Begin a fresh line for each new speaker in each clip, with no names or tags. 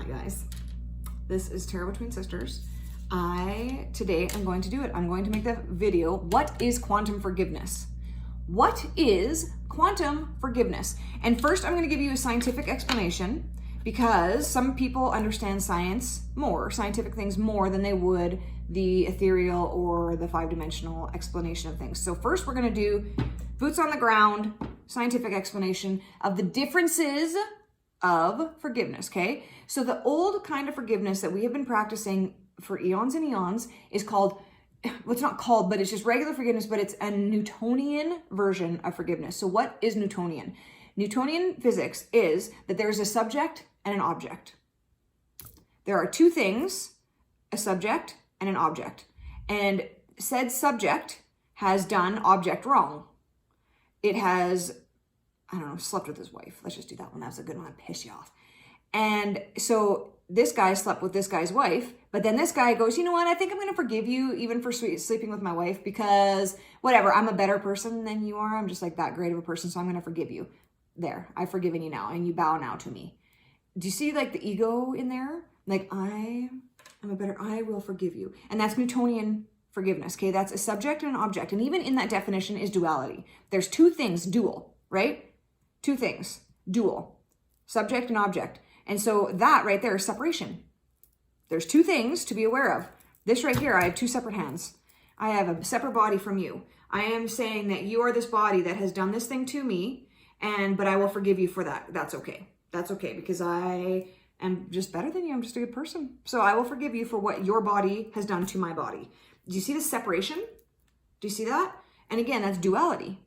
Hi guys, this is Tarot Between Sisters. Today I'm going to do it. I'm going to make the video, what is quantum forgiveness? What is quantum forgiveness? And first I'm going to give you a scientific explanation because some people understand scientific things more than they would the ethereal or the five-dimensional explanation of things. So first we're going to do boots on the ground, scientific explanation of the differences of forgiveness, okay? So the old kind of forgiveness that we have been practicing for eons and eons is called, well, it's not called, but it's just regular forgiveness, but it's a Newtonian version of forgiveness. So what is Newtonian? Newtonian physics is that there's a subject and an object. There are two things, a subject and an object. And said subject has done object wrong. It has, I don't know, slept with his wife. Let's just do that one. That's a good one. I'll piss you off. And so this guy slept with this guy's wife, but then this guy goes, you know what? I think I'm going to forgive you even for sleeping with my wife because whatever, I'm a better person than you are. I'm just like that great of a person. So I'm going to forgive you. There, I've forgiven you now. And you bow now to me. Do you see like the ego in there? Like I will forgive you. And that's Newtonian forgiveness. Okay. That's a subject and an object. And even in that definition is duality. There's two things, dual, right? Two things, dual, subject and object. And so that right there is separation. There's two things to be aware of. This right here, I have two separate hands. I have a separate body from you. I am saying that you are this body that has done this thing to me, but I will forgive you for that. That's okay. That's okay because I am just better than you. I'm just a good person. So I will forgive you for what your body has done to my body. Do you see the separation? Do you see that? And again, that's duality.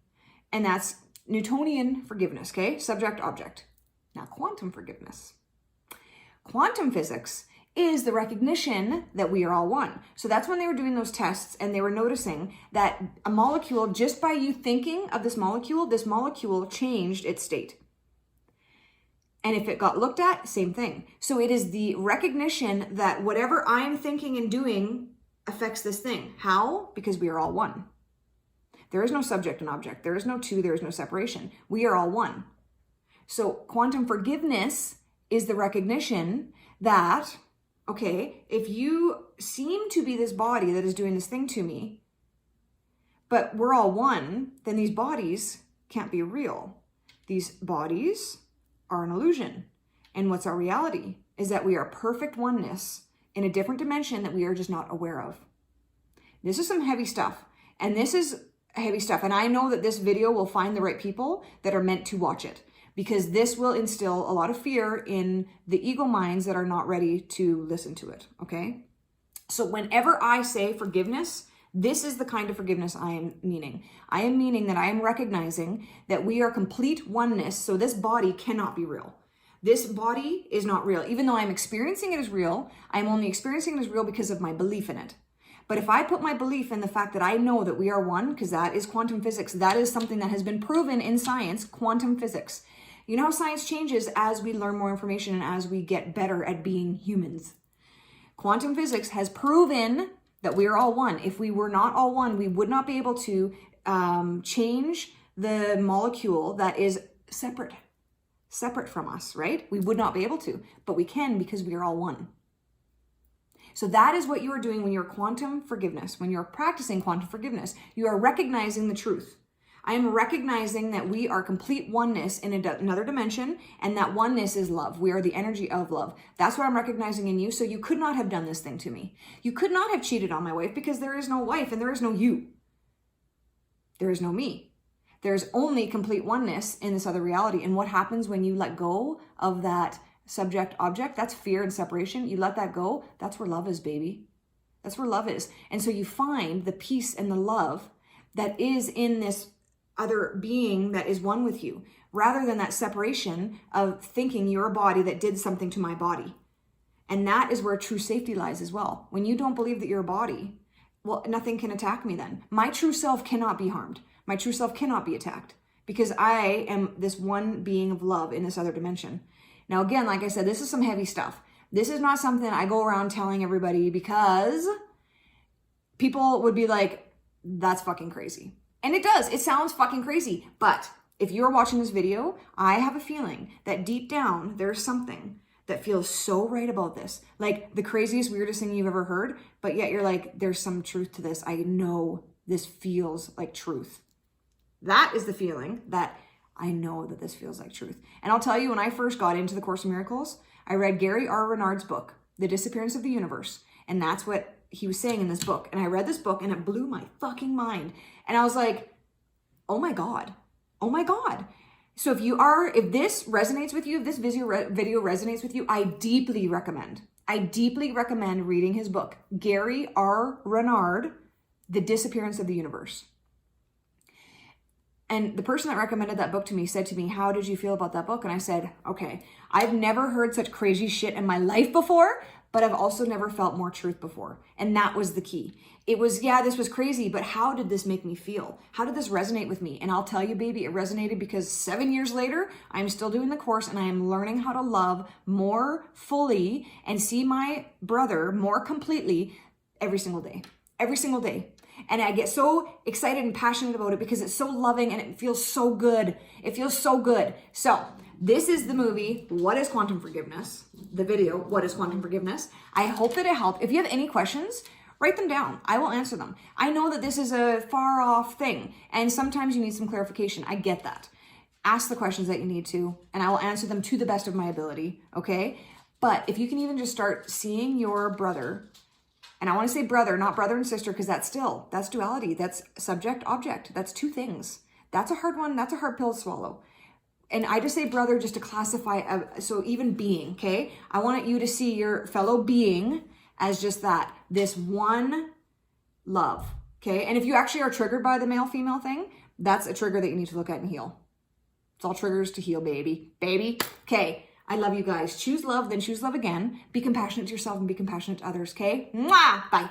And that's Newtonian forgiveness, okay? Subject, object. Now, quantum forgiveness. Quantum physics is the recognition that we are all one. So that's when they were doing those tests and they were noticing that a molecule, just by you thinking of this molecule changed its state. And if it got looked at, same thing. So it is the recognition that whatever I'm thinking and doing affects this thing. How? Because we are all one. There is no subject and object. There is no two. There is no separation. We are all one. So quantum forgiveness is the recognition that, okay, if you seem to be this body that is doing this thing to me, but we're all one, then these bodies can't be real. These bodies are an illusion. And what's our reality is that we are perfect oneness in a different dimension that we are just not aware of. This is some heavy stuff. And this is heavy stuff. And I know that this video will find the right people that are meant to watch it, because this will instill a lot of fear in the ego minds that are not ready to listen to it, okay? So whenever I say forgiveness, this is the kind of forgiveness I am meaning. I am meaning that I am recognizing that we are complete oneness, so this body cannot be real. This body is not real. Even though I'm experiencing it as real, I'm only experiencing it as real because of my belief in it. But if I put my belief in the fact that I know that we are one, because that is quantum physics, that is something that has been proven in science, quantum physics. You know how science changes as we learn more information and as we get better at being humans. Quantum physics has proven that we are all one. If we were not all one, we would not be able to change the molecule that is separate from us, right? We would not be able to, but we can because we are all one. So that is what you are doing when you're quantum forgiveness. When you're practicing quantum forgiveness, you are recognizing the truth. I am recognizing that we are complete oneness in another dimension, and that oneness is love. We are the energy of love. That's what I'm recognizing in you. So you could not have done this thing to me. You could not have cheated on my wife because there is no wife and there is no you. There is no me. There's only complete oneness in this other reality. And what happens when you let go of that subject object? That's fear and separation. You let that go. That's where love is, baby. That's where love is. And so you find the peace and the love that is in this other being that is one with you, rather than that separation of thinking you're a body that did something to my body. And that is where true safety lies as well. When you don't believe that you're a body, well, nothing can attack me then. My true self cannot be harmed. My true self cannot be attacked because I am this one being of love in this other dimension. Now, again, like I said, this is some heavy stuff. This is not something I go around telling everybody because people would be like, that's fucking crazy. And it does. It sounds fucking crazy. But if you're watching this video, I have a feeling that deep down, there's something that feels so right about this. Like the craziest, weirdest thing you've ever heard, but yet you're like, there's some truth to this. I know this feels like truth. That is the feeling that I know that this feels like truth. And I'll tell you, when I first got into the Course in Miracles, I read Gary R. Renard's book, The Disappearance of the Universe. And that's what he was saying in this book. And I read this book and it blew my fucking mind. And I was like, oh my God. Oh my God. So if this resonates with you, if this video resonates with you, I deeply recommend reading his book, Gary R. Renard, The Disappearance of the Universe. And the person that recommended that book to me said to me, how did you feel about that book? And I said, okay, I've never heard such crazy shit in my life before, but I've also never felt more truth before. And that was the key. It was, yeah, this was crazy, but how did this make me feel? How did this resonate with me? And I'll tell you, baby, it resonated because 7 years later, I'm still doing the course and I am learning how to love more fully and see my brother more completely every single day. Every single day. And I get so excited and passionate about it because it's so loving and it feels so good. It feels so good. So this is the movie, What is Quantum Forgiveness? The video, What is Quantum Forgiveness? I hope that it helped. If you have any questions, write them down. I will answer them. I know that this is a far off thing and sometimes you need some clarification. I get that. Ask the questions that you need to and I will answer them to the best of my ability, okay? But if you can even just start seeing your brother, and I want to say brother, not brother and sister, because that's duality. That's subject, object. That's two things. That's a hard one. That's a hard pill to swallow. And I just say brother just to classify, so even being, okay? I want you to see your fellow being as just that, this one love, okay? And if you actually are triggered by the male-female thing, that's a trigger that you need to look at and heal. It's all triggers to heal, baby. Baby. Okay. I love you guys. Choose love, then choose love again. Be compassionate to yourself and be compassionate to others, okay? Mwah! Bye.